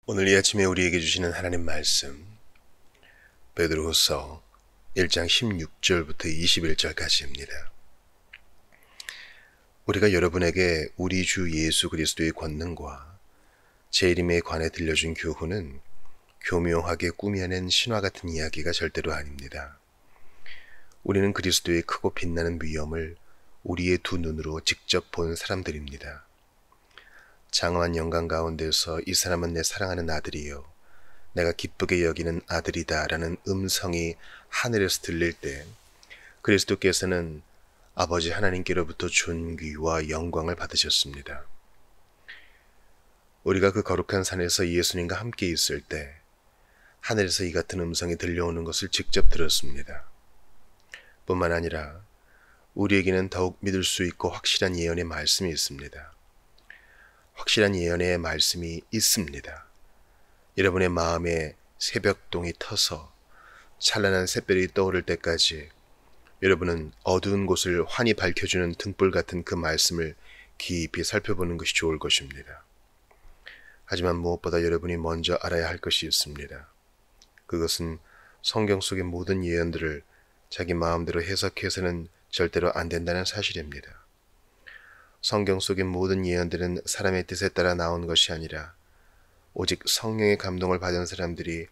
오늘 이 아침에 우리에게 주시는 하나님 말씀 베드로후서 1장 16절부터 21절까지입니다. 우리가 여러분에게 우리 주 예수 그리스도의 권능과 재림에 관해 들려준 교훈은 교묘하게 꾸며낸 신화 같은 이야기가 절대로 아닙니다. 우리는 그리스도의 크고 빛나는 위엄을 우리의 두 눈으로 직접 본 사람들입니다. 장엄한 영광 가운데서 이 사람은 내 사랑하는 아들이요 내가 기쁘게 여기는 아들이다 라는 음성이 하늘에서 들릴 때 그리스도께서는 아버지 하나님께로부터 존귀와 영광을 받으셨습니다. 우리가 그 거룩한 산에서 예수님과 함께 있을 때 하늘에서 이 같은 음성이 들려오는 것을 직접 들었습니다. 뿐만 아니라 우리에게는 더욱 믿을 수 있고 확실한 예언의 말씀이 있습니다. 확실한 예언의 말씀이 있습니다. 여러분의 마음에 새벽동이 터서 찬란한 샛별이 떠오를 때까지 여러분은 어두운 곳을 환히 밝혀주는 등불 같은 그 말씀을 깊이 살펴보는 것이 좋을 것입니다. 하지만 무엇보다 여러분이 먼저 알아야 할 것이 있습니다. 그것은 성경 속의 모든 예언들을 자기 마음대로 해석해서는 절대로 안 된다는 사실입니다. 성경 속의 모든 예언들은 사람의 뜻에 따라 나온 것이 아니라 오직 성령의 감동을 받은 사람들이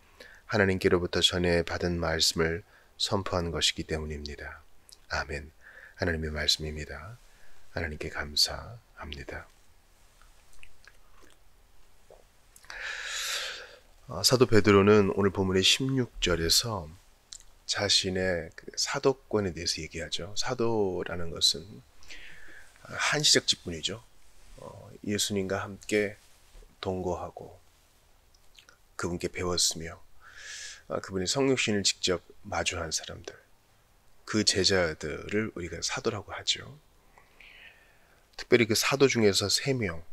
하나님께로부터 전해 받은 말씀을 선포한 것이기 때문입니다. 아멘. 하나님의 말씀입니다. 하나님께 감사합니다. 사도 베드로는 오늘 본문의 16절에서 자신의 사도권에 대해서 얘기하죠. 사도라는 것은 한시적 직분이죠. 예수님과 함께 동거하고 그분께 배웠으며 그분이 성육신을 직접 마주한 사람들, 그 제자들을 우리가 사도라고 하죠. 특별히 그 사도 중에서 3명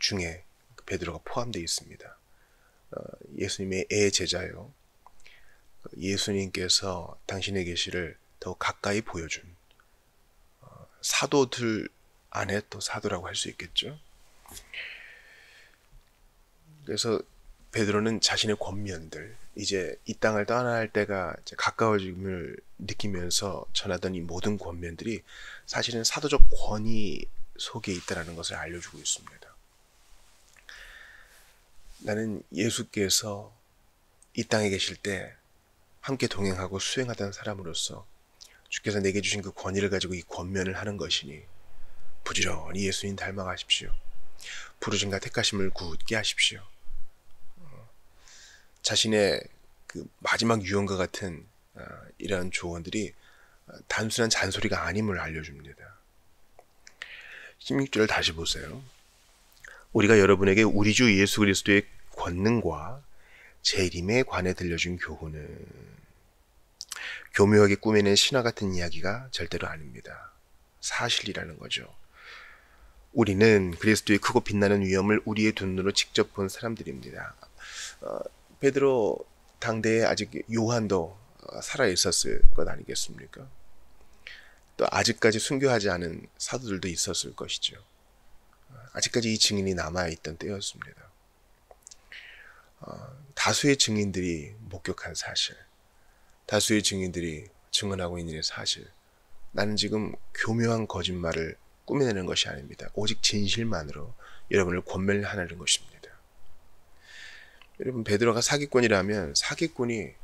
중에 베드로가 포함되어 있습니다. 예수님의 제자요. 예수님께서 당신의 계시를 더 가까이 보여준 사도들 안에 또 사도라고 할 수 있겠죠. 그래서 베드로는 자신의 권면들, 이제 이 땅을 떠나야 할 때가 이제 가까워짐을 느끼면서 전하던 이 모든 권면들이 사실은 사도적 권위 속에 있다는 것을 알려주고 있습니다. 나는 예수께서 이 땅에 계실 때 함께 동행하고 수행하던 사람으로서 주께서 내게 주신 그 권위를 가지고 이 권면을 하는 것이니 부지런히 예수님 닮아가십시오. 부르심과 택하심을 굳게 하십시오. 자신의 그 마지막 유언과 같은 이러한 조언들이 단순한 잔소리가 아님을 알려줍니다. 16절 다시 보세요. 우리가 여러분에게 우리 주 예수 그리스도의 권능과 재림에 관해 들려준 교훈은 교묘하게 꾸며낸 신화 같은 이야기가 절대로 아닙니다. 사실이라는 거죠. 우리는 그리스도의 크고 빛나는 위엄을 우리의 두 눈으로 직접 본 사람들입니다. 베드로 당대에 아직 요한도 살아 있었을 것 아니겠습니까? 또 아직까지 순교하지 않은 사도들도 있었을 것이죠. 아직까지 이 증인이 남아있던 때였습니다. 다수의 증인들이 목격한 사실, 다수의 증인들이 증언하고 있는 사실, 나는 지금 교묘한 거짓말을 꾸며내는 것이 아닙니다. 오직 진실만으로 여러분을 권면하는 것입니다. 여러분, 베드로가 사기꾼이라면 사기꾼이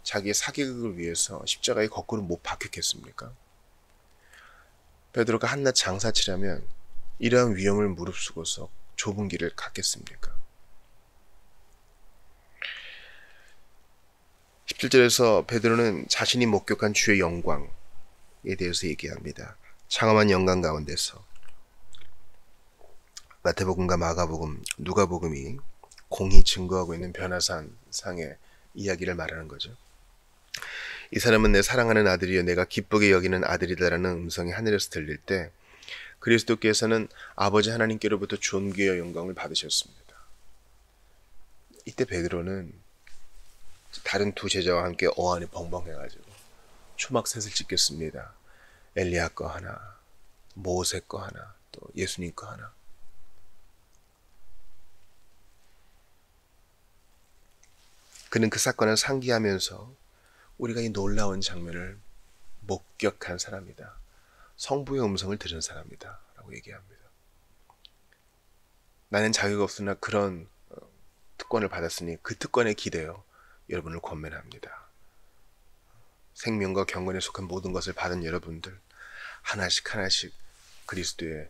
자기의 사기극을 위해서 십자가에 거꾸로 못 박혔겠습니까? 베드로가 한낱 장사치라면 이러한 위험을 무릅쓰고서 좁은 길을 갔겠습니까? 17절에서 베드로는 자신이 목격한 주의 영광에 대해서 얘기합니다. 장엄한 영광 가운데서 마태복음과 마가복음, 누가복음이 공히 증거하고 있는 변화산 상의 이야기를 말하는 거죠. 이 사람은 내 사랑하는 아들이요 내가 기쁘게 여기는 아들이다라는 음성이 하늘에서 들릴 때 그리스도께서는 아버지 하나님께로부터 존귀와 영광을 받으셨습니다. 이때 베드로는 다른 두 제자와 함께 어안이 벙벙해가지고 초막셋을 짓겠습니다. 엘리야 거 하나, 모세 거 하나, 또 예수님 거 하나. 그는 그 사건을 상기하면서 우리가 이 놀라운 장면을 목격한 사람이다. 성부의 음성을 들은 사람이다. 라고 얘기합니다. 나는 자격 없으나 그런 특권을 받았으니 그 특권에 기대어 여러분을 권면합니다. 생명과 경건에 속한 모든 것을 받은 여러분들, 하나씩 하나씩 그리스도의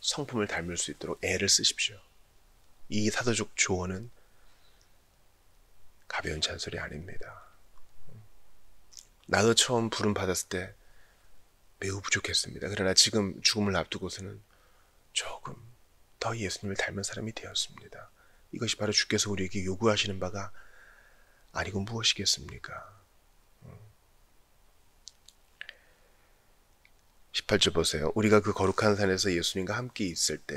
성품을 닮을 수 있도록 애를 쓰십시오. 이 사도적 조언은 가벼운 잔소리 아닙니다. 나도 처음 부름 받았을 때 매우 부족했습니다. 그러나 지금 죽음을 앞두고서는 조금 더 예수님을 닮은 사람이 되었습니다. 이것이 바로 주께서 우리에게 요구하시는 바가 아니고 무엇이겠습니까? 18절 보세요. 우리가 그 거룩한 산에서 예수님과 함께 있을 때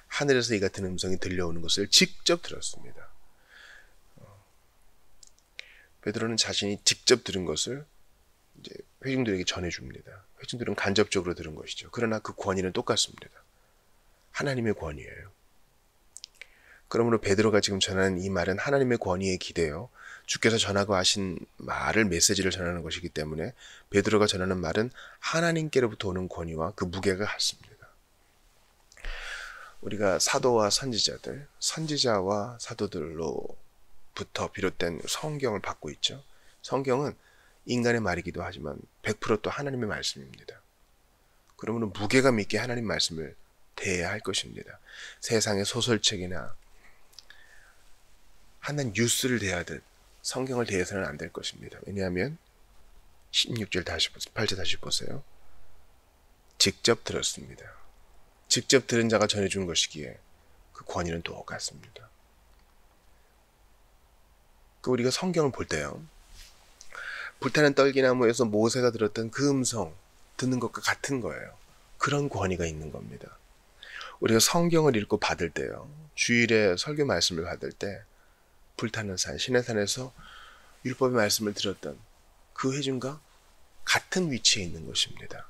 하늘에서 이 같은 음성이 들려오는 것을 직접 들었습니다. 베드로는 자신이 직접 들은 것을 이제 회중들에게 전해줍니다. 회중들은 간접적으로 들은 것이죠. 그러나 그 권위는 똑같습니다. 하나님의 권위예요. 그러므로 베드로가 지금 전하는 이 말은 하나님의 권위에 기대어 주께서 전하고 하신 말을, 메시지를 전하는 것이기 때문에 베드로가 전하는 말은 하나님께로부터 오는 권위와 그 무게가 같습니다. 우리가 사도와 선지자들, 선지자와 사도들로부터 비롯된 성경을 받고 있죠. 성경은 인간의 말이기도 하지만 100%또 하나님의 말씀입니다. 그러므로 무게감 있게 하나님 말씀을 대해야 할 것입니다. 세상의 소설책이나 하나님 뉴스를 대하듯 성경을 대해서는 안 될 것입니다. 왜냐하면 16절 다시 보세요. 8절 다시 보세요. 직접 들었습니다. 직접 들은 자가 전해준 것이기에 그 권위는 똑같습니다. 우리가 성경을 볼 때요, 불타는 떨기나무에서 모세가 들었던 그 음성 듣는 것과 같은 거예요. 그런 권위가 있는 겁니다. 우리가 성경을 읽고 받을 때요, 주일에 설교 말씀을 받을 때 불타는 산, 시내산에서 율법의 말씀을 들었던 그 회중과 같은 위치에 있는 것입니다.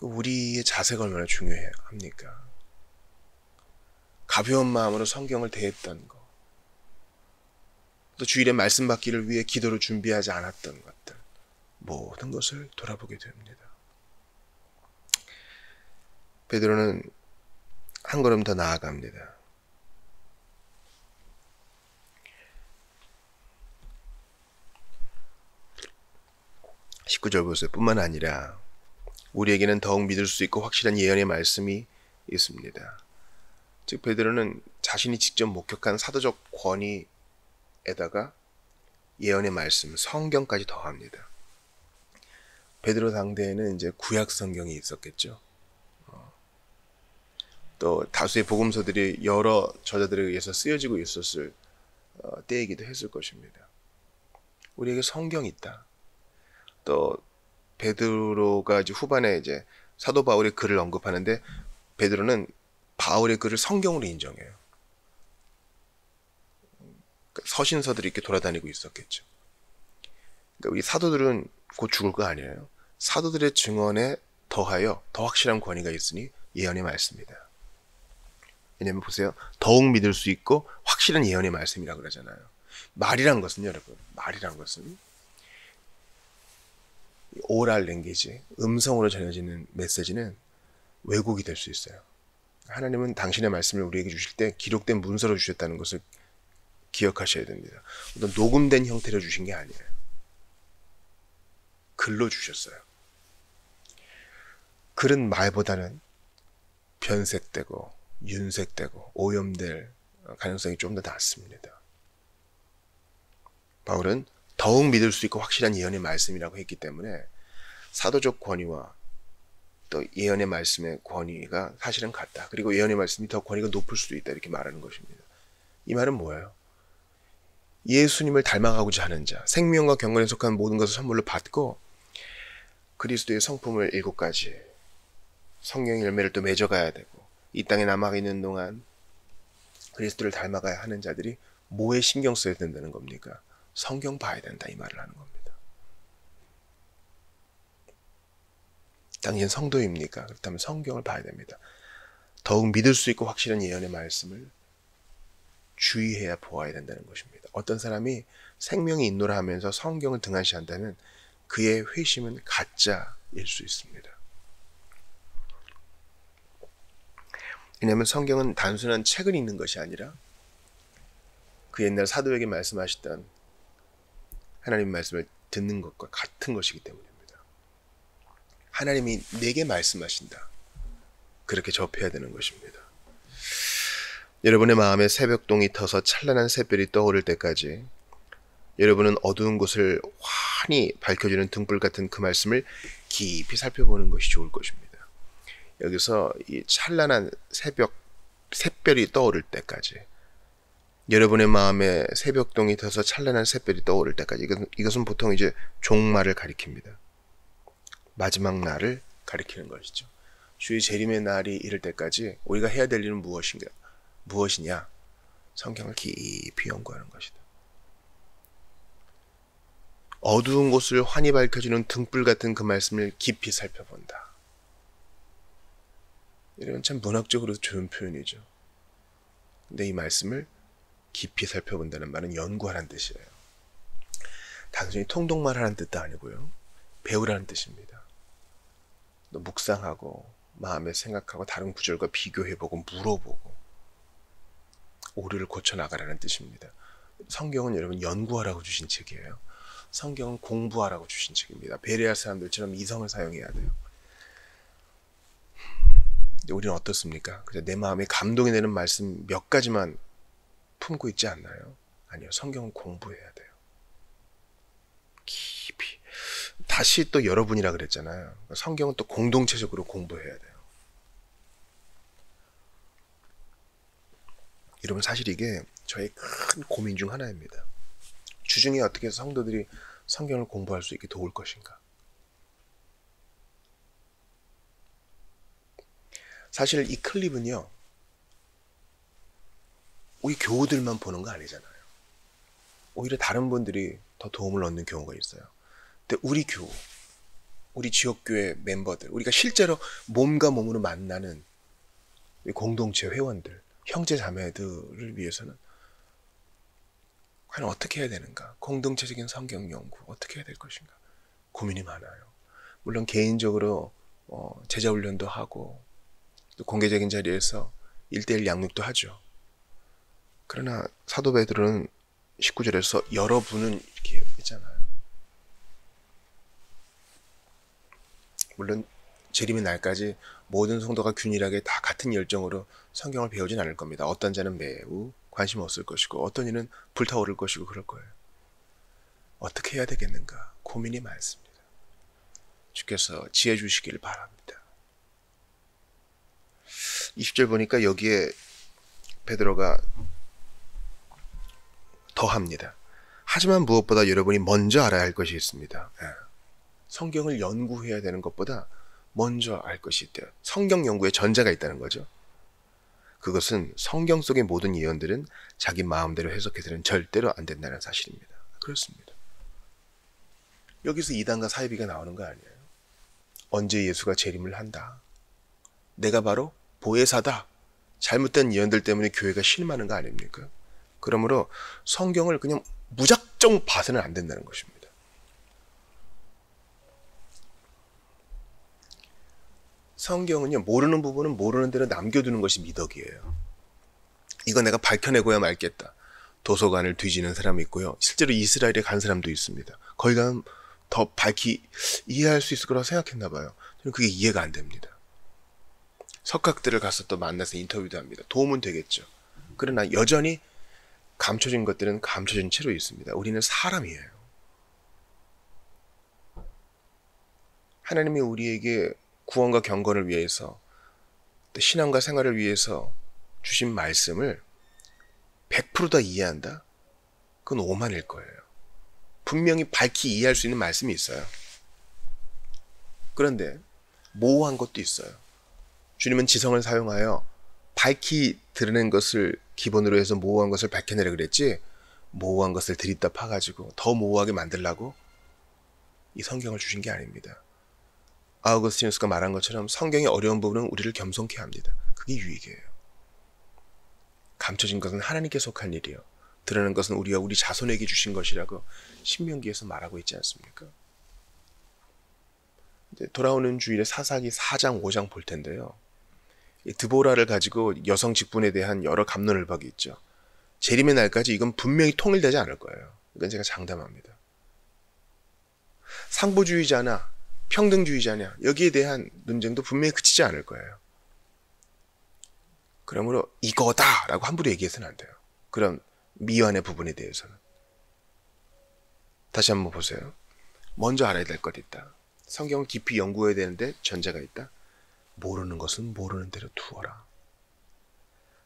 우리의 자세가 얼마나 중요합니까? 가벼운 마음으로 성경을 대했던 것, 또 주일에 말씀 받기를 위해 기도를 준비하지 않았던 것들, 모든 것을 돌아보게 됩니다. 베드로는 한 걸음 더 나아갑니다. 19절 보세요. 뿐만 아니라 우리에게는 더욱 믿을 수 있고 확실한 예언의 말씀이 있습니다. 즉 베드로는 자신이 직접 목격한 사도적 권위에다가 예언의 말씀, 성경까지 더합니다. 베드로 당대에는 이제 구약 성경이 있었겠죠. 또 다수의 복음서들이 여러 저자들에 의해서 쓰여지고 있었을 때이기도 했을 것입니다. 우리에게 성경이 있다. 또 베드로가 이제 후반에 이제 사도 바울의 글을 언급하는데 베드로는 바울의 글을 성경으로 인정해요. 서신서들이 이렇게 돌아다니고 있었겠죠. 그러니까 우리 사도들은 곧 죽을 거 아니에요. 사도들의 증언에 더하여 더 확실한 권위가 있으니 예언의 말씀이다. 왜냐면 보세요. 더욱 믿을 수 있고 확실한 예언의 말씀이라고 그러잖아요. 말이란 것은 여러분, 말이란 것은 오랄 랭귀지, 음성으로 전해지는 메시지는 왜곡이 될 수 있어요. 하나님은 당신의 말씀을 우리에게 주실 때 기록된 문서로 주셨다는 것을 기억하셔야 됩니다. 어떤 녹음된 형태로 주신 게 아니에요. 글로 주셨어요. 글은 말보다는 변색되고 윤색되고 오염될 가능성이 좀 더 낮습니다. 바울은 더욱 믿을 수 있고 확실한 예언의 말씀이라고 했기 때문에 사도적 권위와 또 예언의 말씀의 권위가 사실은 같다. 그리고 예언의 말씀이 더 권위가 높을 수도 있다. 이렇게 말하는 것입니다. 이 말은 뭐예요? 예수님을 닮아가고자 하는 자, 생명과 경건에 속한 모든 것을 선물로 받고 그리스도의 성품을 7가지 성령의 열매를 또 맺어가야 되고 이 땅에 남아있는 동안 그리스도를 닮아가야 하는 자들이 뭐에 신경 써야 된다는 겁니까? 성경 봐야 된다, 이 말을 하는 겁니다. 당신 성도입니까? 그렇다면 성경을 봐야 됩니다. 더욱 믿을 수 있고 확실한 예언의 말씀을 주의해야 보아야 된다는 것입니다. 어떤 사람이 생명이 있노라 하면서 성경을 등한시한다면 그의 회심은 가짜일 수 있습니다. 왜냐하면 성경은 단순한 책을 읽는 것이 아니라 그 옛날 사도에게 말씀하셨던 하나님 말씀을 듣는 것과 같은 것이기 때문입니다. 하나님이 내게 말씀하신다. 그렇게 접해야 되는 것입니다. 여러분의 마음에 새벽동이 터서 찬란한 샛별이 떠오를 때까지 여러분은 어두운 곳을 환히 밝혀주는 등불 같은 그 말씀을 깊이 살펴보는 것이 좋을 것입니다. 여기서 이 찬란한 샛별이 떠오를 때까지, 여러분의 마음에 새벽동이 터서 찬란한 샛별이 떠오를 때까지, 이것은 보통 이제 종말을 가리킵니다. 마지막 날을 가리키는 것이죠. 주의 재림의 날이 이를 때까지 우리가 해야 될 일은 무엇이냐? 성경을 깊이 연구하는 것이다. 어두운 곳을 환히 밝혀주는 등불 같은 그 말씀을 깊이 살펴본다. 이런 참 문학적으로 좋은 표현이죠. 근데 이 말씀을 깊이 살펴본다는 말은 연구하라는 뜻이에요. 단순히 통독말하라는 뜻도 아니고요. 배우라는 뜻입니다. 또 묵상하고 마음에 생각하고 다른 구절과 비교해보고 물어보고 오류를 고쳐나가라는 뜻입니다. 성경은 여러분 연구하라고 주신 책이에요. 성경은 공부하라고 주신 책입니다. 베레아 사람들처럼 이성을 사용해야 돼요. 우리는 어떻습니까? 그냥 내 마음에 감동이 되는 말씀 몇 가지만 품고 있지 않나요? 아니요. 성경은 공부해야 돼요. 깊이. 다시 또 여러분이라 그랬잖아요. 성경은 또 공동체적으로 공부해야 돼요. 여러분 사실 이게 저의 큰 고민 중 하나입니다. 주중에 어떻게 해서 성도들이 성경을 공부할 수 있게 도울 것인가? 사실 이 클립은요, 우리 교우들만 보는 거 아니잖아요. 오히려 다른 분들이 더 도움을 얻는 경우가 있어요. 근데 우리 교우, 우리 지역교회 멤버들, 우리가 실제로 몸과 몸으로 만나는 공동체 회원들, 형제 자매들을 위해서는 과연 어떻게 해야 되는가? 공동체적인 성경 연구 어떻게 해야 될 것인가? 고민이 많아요. 물론 개인적으로 제자훈련도 하고 또 공개적인 자리에서 1:1 양육도 하죠. 그러나 사도 베드로는 19절에서 여러분은 이렇게 했잖아요. 물론 재림의 날까지 모든 성도가 균일하게 다 같은 열정으로 성경을 배우진 않을 겁니다. 어떤 자는 매우 관심 없을 것이고 어떤 이는 불타오를 것이고 그럴 거예요. 어떻게 해야 되겠는가? 고민이 많습니다. 주께서 지혜 주시기를 바랍니다. 20절 보니까 여기에 베드로가 더합니다. 하지만 무엇보다 여러분이 먼저 알아야 할 것이 있습니다. 성경을 연구해야 되는 것보다 먼저 알 것이 있대요. 성경 연구에 전제가 있다는 거죠. 그것은 성경 속의 모든 예언들은 자기 마음대로 해석해서는 절대로 안 된다는 사실입니다. 그렇습니다. 여기서 이단과 사이비가 나오는 거 아니에요. 언제 예수가 재림을 한다. 내가 바로 보혜사다. 잘못된 예언들 때문에 교회가 실망하는 거 아닙니까? 그러므로 성경을 그냥 무작정 봐서는 안 된다는 것입니다. 성경은요, 모르는 부분은 모르는 대로 남겨두는 것이 미덕이에요. 이거 내가 밝혀내고야 말겠다. 도서관을 뒤지는 사람이 있고요. 실제로 이스라엘에 간 사람도 있습니다. 거기 가면 더 밝히 이해할 수 있을 거라고 생각했나 봐요. 저는 그게 이해가 안 됩니다. 석학들을 가서 또 만나서 인터뷰도 합니다. 도움은 되겠죠. 그러나 여전히 감춰진 것들은 감춰진 채로 있습니다. 우리는 사람이에요. 하나님이 우리에게 구원과 경건을 위해서 또 신앙과 생활을 위해서 주신 말씀을 100% 다 이해한다? 그건 오만일 거예요. 분명히 밝히 이해할 수 있는 말씀이 있어요. 그런데 모호한 것도 있어요. 주님은 지성을 사용하여 밝히 드러낸 것을 기본으로 해서 모호한 것을 밝혀내라 그랬지, 모호한 것을 들이다 파가지고 더 모호하게 만들라고 이 성경을 주신 게 아닙니다. 아우구스티누스가 말한 것처럼 성경의 어려운 부분은 우리를 겸손케 합니다. 그게 유익이에요. 감춰진 것은 하나님께 속한 일이요 드러난 것은 우리가 우리 자손에게 주신 것이라고 신명기에서 말하고 있지 않습니까? 이제 돌아오는 주일에 사사기 4장 5장 볼 텐데요. 이 드보라를 가지고 여성 직분에 대한 여러 갑론을박이 있죠. 재림의 날까지 이건 분명히 통일되지 않을 거예요. 이건 제가 장담합니다. 상보주의자나 평등주의자냐 여기에 대한 논쟁도 분명히 그치지 않을 거예요. 그러므로 이거다라고 함부로 얘기해서는 안 돼요. 그런 미완의 부분에 대해서는. 다시 한번 보세요. 먼저 알아야 될 것 있다. 성경을 깊이 연구해야 되는데 전제가 있다. 모르는 것은 모르는 대로 두어라.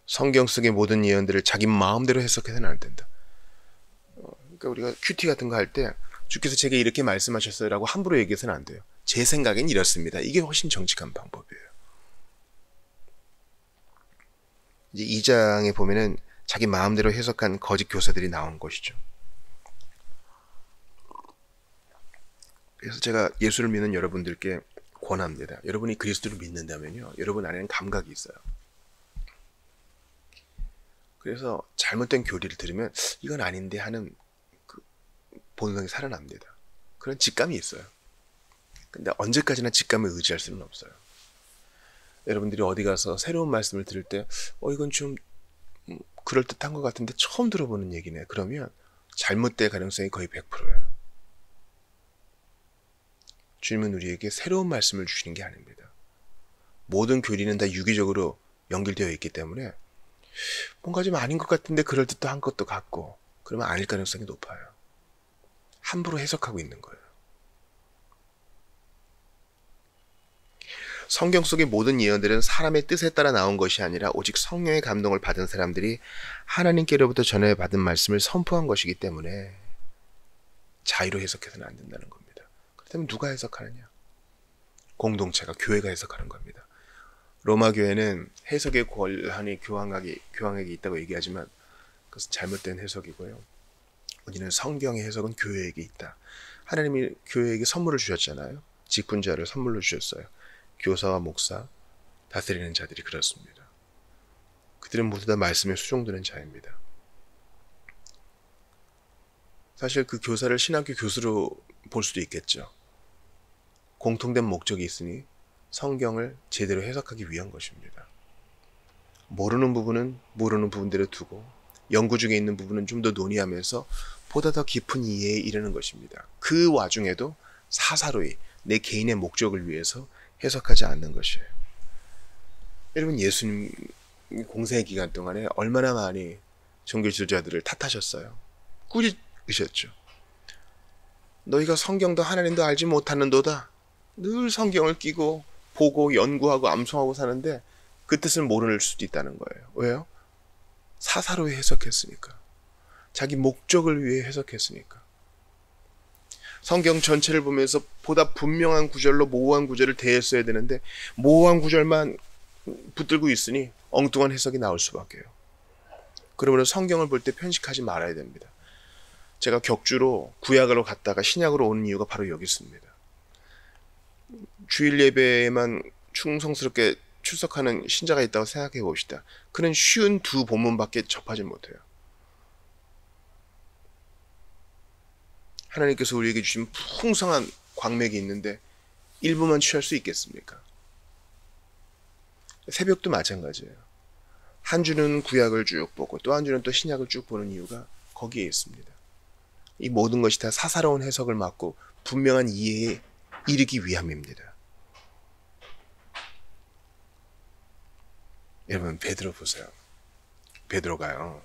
성경 속의 모든 예언들을 자기 마음대로 해석해서는 안 된다. 그러니까 우리가 큐티 같은 거 할 때 주께서 제게 이렇게 말씀하셨어요 라고 함부로 얘기해서는 안 돼요. 제 생각엔 이렇습니다. 이게 훨씬 정직한 방법이에요. 이제 2장에 보면은 자기 마음대로 해석한 거짓 교사들이 나온 것이죠. 그래서 제가 예수를 믿는 여러분들께 권합니다. 여러분이 그리스도를 믿는다면요. 여러분 안에는 감각이 있어요. 그래서 잘못된 교리를 들으면 이건 아닌데 하는 그 본성이 살아납니다. 그런 직감이 있어요. 근데 언제까지나 직감에 의지할 수는 없어요. 여러분들이 어디 가서 새로운 말씀을 들을 때 이건 좀 그럴듯한 것 같은데 처음 들어보는 얘기네. 그러면 잘못될 가능성이 거의 100%예요. 주님은 우리에게 새로운 말씀을 주시는 게 아닙니다. 모든 교리는 다 유기적으로 연결되어 있기 때문에 뭔가 좀 아닌 것 같은데 그럴듯한 것도 같고 그러면 아닐 가능성이 높아요. 함부로 해석하고 있는 거예요. 성경 속의 모든 예언들은 사람의 뜻에 따라 나온 것이 아니라 오직 성령의 감동을 받은 사람들이 하나님께로부터 전해받은 말씀을 선포한 것이기 때문에 자유로 해석해서는 안 된다는 겁니다. 그렇다면 누가 해석하느냐? 공동체가, 교회가 해석하는 겁니다. 로마 교회는 해석의 권한이 교황에게 있다고 얘기하지만 그것은 잘못된 해석이고요. 우리는 성경의 해석은 교회에게 있다. 하나님이 교회에게 선물을 주셨잖아요. 직분자를 선물로 주셨어요. 교사와 목사, 다스리는 자들이 그렇습니다. 그들은 모두 다 말씀에 수종드는 자입니다. 사실 그 교사를 신학교 교수로 볼 수도 있겠죠. 공통된 목적이 있으니 성경을 제대로 해석하기 위한 것입니다. 모르는 부분은 모르는 부분대로 두고 연구 중에 있는 부분은 좀 더 논의하면서 보다 더 깊은 이해에 이르는 것입니다. 그 와중에도 사사로이 내 개인의 목적을 위해서 해석하지 않는 것이에요. 여러분, 예수님 공생의 기간 동안에 얼마나 많이 종교 지도자들을 탓하셨어요. 꾸짖으셨죠. 너희가 성경도 하나님도 알지 못하는도다. 늘 성경을 끼고 보고 연구하고 암송하고 사는데 그 뜻을 모를 수도 있다는 거예요. 왜요? 사사로이 해석했으니까. 자기 목적을 위해 해석했으니까. 성경 전체를 보면서 보다 분명한 구절로 모호한 구절을 대했어야 되는데 모호한 구절만 붙들고 있으니 엉뚱한 해석이 나올 수밖에요. 그러므로 성경을 볼 때 편식하지 말아야 됩니다. 제가 격주로 구약으로 갔다가 신약으로 오는 이유가 바로 여기 있습니다. 주일 예배에만 충성스럽게 출석하는 신자가 있다고 생각해 봅시다. 그는 쉬운 두 본문밖에 접하지 못해요. 하나님께서 우리에게 주신 풍성한 광맥이 있는데 일부만 취할 수 있겠습니까? 새벽도 마찬가지예요. 한 주는 구약을 쭉 보고 또 한 주는 또 신약을 쭉 보는 이유가 거기에 있습니다. 이 모든 것이 다 사사로운 해석을 막고 분명한 이해에 이르기 위함입니다. 여러분, 베드로 보세요. 베드로가요,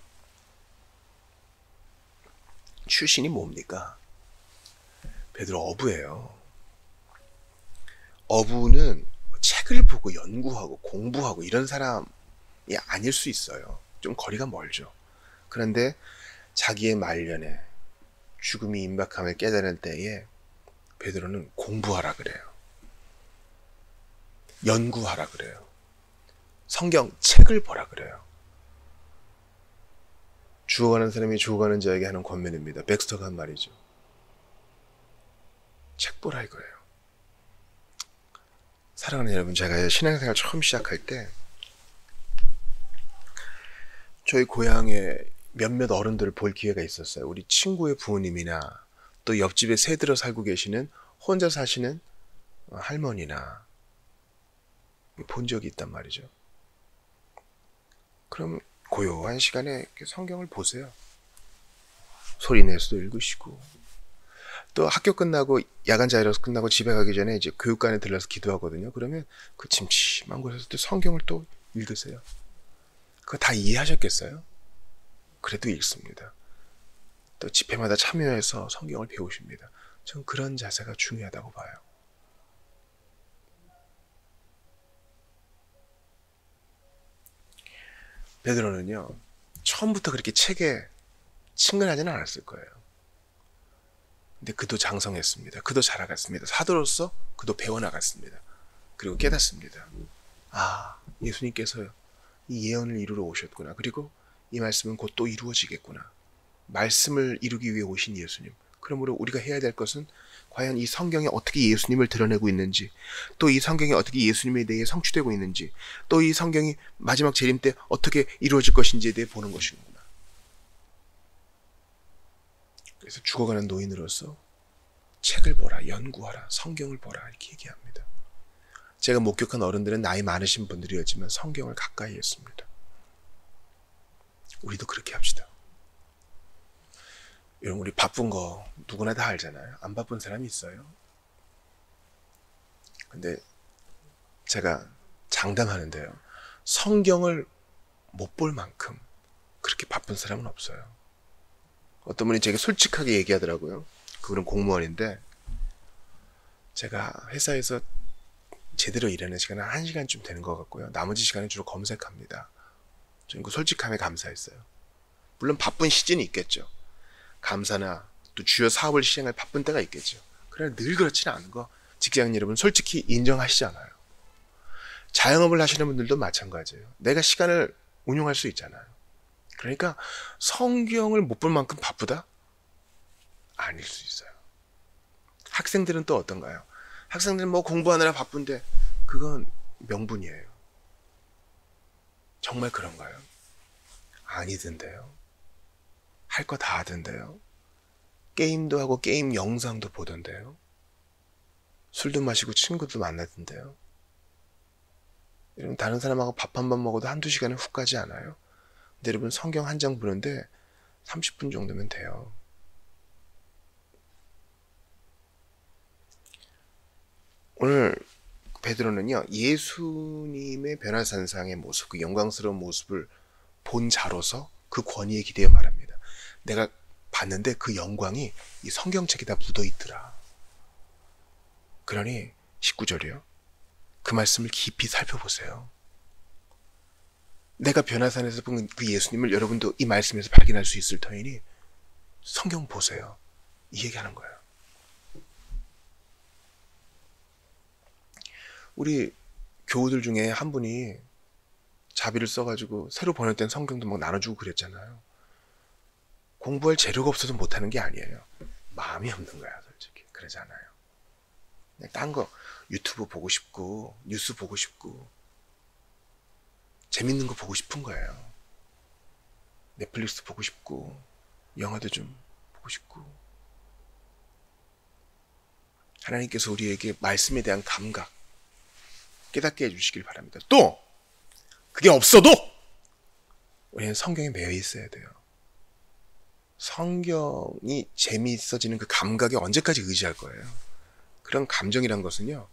출신이 뭡니까? 베드로 어부예요. 어부는 책을 보고 연구하고 공부하고 이런 사람이 아닐 수 있어요. 좀 거리가 멀죠. 그런데 자기의 말년에 죽음이 임박함을 깨달은 때에 베드로는 공부하라 그래요. 연구하라 그래요. 성경 책을 보라 그래요. 죽어가는 사람이 죽어가는 자에게 하는 권면입니다. 백스터가 한 말이죠. 책 보라 이거예요. 사랑하는 여러분, 제가 신앙생활 처음 시작할 때 저희 고향에 몇몇 어른들을 볼 기회가 있었어요. 우리 친구의 부모님이나 또 옆집에 새들어 살고 계시는 혼자 사시는 할머니나 본 적이 있단 말이죠. 그럼 고요한 시간에 성경을 보세요. 소리 내서도 읽으시고, 또 학교 끝나고 야간 자율학습 끝나고 집에 가기 전에 이제 교육관에 들러서 기도하거든요. 그러면 그 침침한 곳에서 또 성경을 또 읽으세요. 그거 다 이해하셨겠어요? 그래도 읽습니다. 또 집회마다 참여해서 성경을 배우십니다. 전 그런 자세가 중요하다고 봐요. 베드로는요, 처음부터 그렇게 책에 친근하지는 않았을 거예요. 근데 그도 장성했습니다. 그도 자라갔습니다. 사도로서 그도 배워나갔습니다. 그리고 깨닫습니다. 아, 예수님께서 이 예언을 이루러 오셨구나. 그리고 이 말씀은 곧 또 이루어지겠구나. 말씀을 이루기 위해 오신 예수님. 그러므로 우리가 해야 될 것은 과연 이 성경에 어떻게 예수님을 드러내고 있는지, 또 이 성경이 어떻게 예수님에 대해 성취되고 있는지, 또 이 성경이 마지막 재림 때 어떻게 이루어질 것인지에 대해 보는 것이구나. 그래서 죽어가는 노인으로서 책을 보라, 연구하라, 성경을 보라 이렇게 얘기합니다. 제가 목격한 어른들은 나이 많으신 분들이었지만 성경을 가까이 했습니다. 우리도 그렇게 합시다. 여러분, 우리 바쁜 거 누구나 다 알잖아요. 안 바쁜 사람이 있어요? 근데 제가 장담하는데요, 성경을 못 볼 만큼 그렇게 바쁜 사람은 없어요. 어떤 분이 제게 솔직하게 얘기하더라고요. 그분은 공무원인데, 제가 회사에서 제대로 일하는 시간은 1시간쯤 되는 것 같고요. 나머지 시간은 주로 검색합니다. 저는 그 솔직함에 감사했어요. 물론 바쁜 시즌이 있겠죠. 감사나 또 주요 사업을 시행할 바쁜 때가 있겠죠. 그러나 늘 그렇지는 않은 거 직장인 여러분 솔직히 인정하시잖아요. 자영업을 하시는 분들도 마찬가지예요. 내가 시간을 운용할 수 있잖아요. 그러니까 성경을 못 볼 만큼 바쁘다? 아닐 수 있어요. 학생들은 또 어떤가요? 학생들은 뭐 공부하느라 바쁜데 그건 명분이에요. 정말 그런가요? 아니던데요. 할 거 다 하던데요. 게임도 하고 게임 영상도 보던데요. 술도 마시고 친구도 만나던데요. 여러분, 다른 사람하고 밥 한 번 먹어도 1~2시간은 훅 가지 않아요? 근데 여러분, 성경 한 장 보는데 30분 정도면 돼요. 오늘 베드로는요, 예수님의 변화산상의 모습, 그 영광스러운 모습을 본 자로서 그 권위에 기대어 말합니다. 내가 봤는데 그 영광이 이 성경책에 다 묻어있더라. 그러니 19절이요. 그 말씀을 깊이 살펴보세요. 내가 변화산에서 본 그 예수님을 여러분도 이 말씀에서 발견할 수 있을 터이니 성경 보세요. 이 얘기하는 거예요. 우리 교우들 중에 한 분이 자비를 써가지고 새로 번역된 성경도 막 나눠주고 그랬잖아요. 공부할 재료가 없어서 못하는 게 아니에요. 마음이 없는 거야, 솔직히. 그러잖아요. 그냥 딴 거 유튜브 보고 싶고 뉴스 보고 싶고 재밌는 거 보고 싶은 거예요. 넷플릭스 보고 싶고 영화도 좀 보고 싶고. 하나님께서 우리에게 말씀에 대한 감각 깨닫게 해주시길 바랍니다. 또 그게 없어도 우리는 성경에 매여 있어야 돼요. 성경이 재미있어지는 그 감각에 언제까지 의지할 거예요? 그런 감정이란 것은요,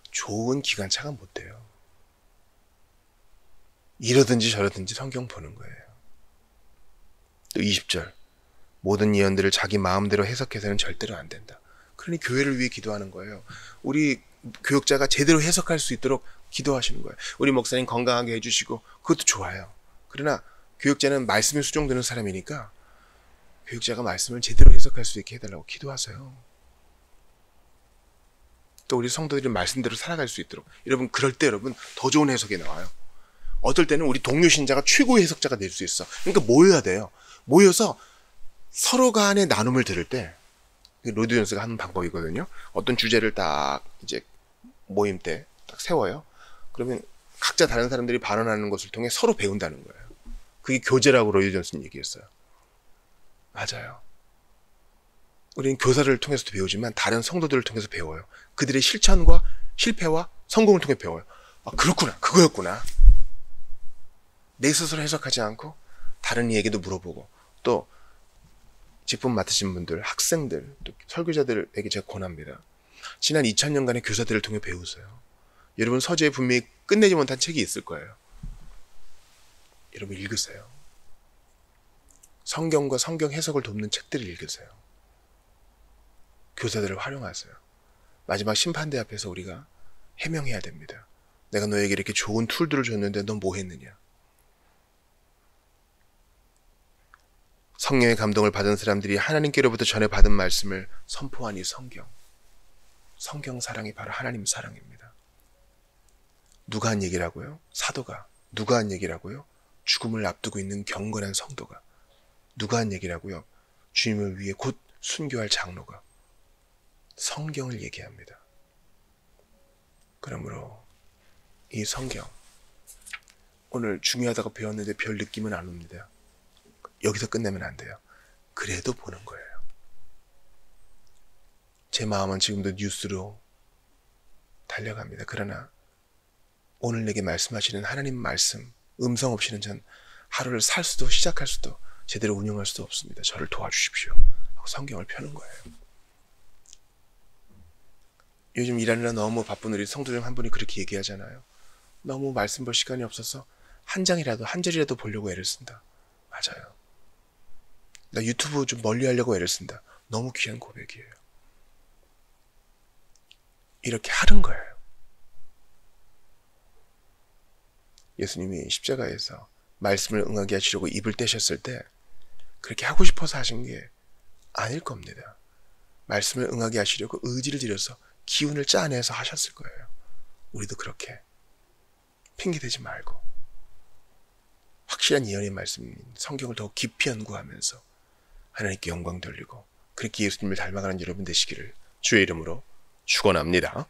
좋은 기관차가 못 돼요. 이러든지 저러든지 성경 보는 거예요. 또 20절, 모든 예언들을 자기 마음대로 해석해서는 절대로 안 된다. 그러니 교회를 위해 기도하는 거예요. 우리 교육자가 제대로 해석할 수 있도록 기도하시는 거예요. 우리 목사님 건강하게 해주시고 그것도 좋아요. 그러나 교육자는 말씀에 수종되는 사람이니까 교육자가 말씀을 제대로 해석할 수 있게 해달라고 기도하세요. 또 우리 성도들이 말씀대로 살아갈 수 있도록. 여러분, 그럴 때 여러분 더 좋은 해석이 나와요. 어떨 때는 우리 동료 신자가 최고의 해석자가 될 수 있어. 그러니까 모여야 돼요. 모여서 서로 간의 나눔을 들을 때, 로드 존스가 하는 방법이거든요. 어떤 주제를 딱 이제 모임 때 딱 세워요. 그러면 각자 다른 사람들이 발언하는 것을 통해 서로 배운다는 거예요. 그게 교제라고 로이 존슨 얘기했어요. 맞아요. 우리는 교사를 통해서도 배우지만 다른 성도들을 통해서 배워요. 그들의 실천과 실패와 성공을 통해 배워요. 아, 그렇구나. 그거였구나. 내 스스로 해석하지 않고 다른 이에게도 물어보고, 또 직분 맡으신 분들, 학생들, 또 설교자들에게 제가 권합니다. 지난 2000년간의 교사들을 통해 배우세요. 여러분 서재에 분명히 끝내지 못한 책이 있을 거예요. 여러분 읽으세요. 성경과 성경 해석을 돕는 책들을 읽으세요. 교사들을 활용하세요. 마지막 심판대 앞에서 우리가 해명해야 됩니다. 내가 너에게 이렇게 좋은 툴들을 줬는데 넌 뭐 했느냐. 성령의 감동을 받은 사람들이 하나님께로부터 전해 받은 말씀을 선포한 이 성경. 성경 사랑이 바로 하나님 사랑입니다. 누가 한 얘기라고요? 사도가. 누가 한 얘기라고요? 죽음을 앞두고 있는 경건한 성도가. 누가 한 얘기라고요? 주님을 위해 곧 순교할 장로가. 성경을 얘기합니다. 그러므로 이 성경, 오늘 중요하다고 배웠는데 별 느낌은 안 옵니다. 여기서 끝내면 안 돼요. 그래도 보는 거예요. 제 마음은 지금도 뉴스로 달려갑니다. 그러나 오늘 내게 말씀하시는 하나님 말씀, 음성 없이는 전 하루를 살 수도 시작할 수도 제대로 운영할 수도 없습니다. 저를 도와주십시오 하고 성경을 펴는 거예요. 요즘 일하느라 너무 바쁜 우리 성도 중 한 분이 그렇게 얘기하잖아요. 너무 말씀 볼 시간이 없어서 한 장이라도, 한 절이라도 보려고 애를 쓴다. 맞아요. 나 유튜브 좀 멀리 하려고 애를 쓴다. 너무 귀한 고백이에요. 이렇게 하는 거예요. 예수님이 십자가에서 말씀을 응하게 하시려고 입을 떼셨을 때 그렇게 하고 싶어서 하신 게 아닐 겁니다. 말씀을 응하게 하시려고 의지를 들여서 기운을 짜내서 하셨을 거예요. 우리도 그렇게 핑계대지 말고 확실한 예언의 말씀인 성경을 더 깊이 연구하면서 하나님께 영광 돌리고 그렇게 예수님을 닮아가는 여러분 되시기를 주의 이름으로 축원합니다.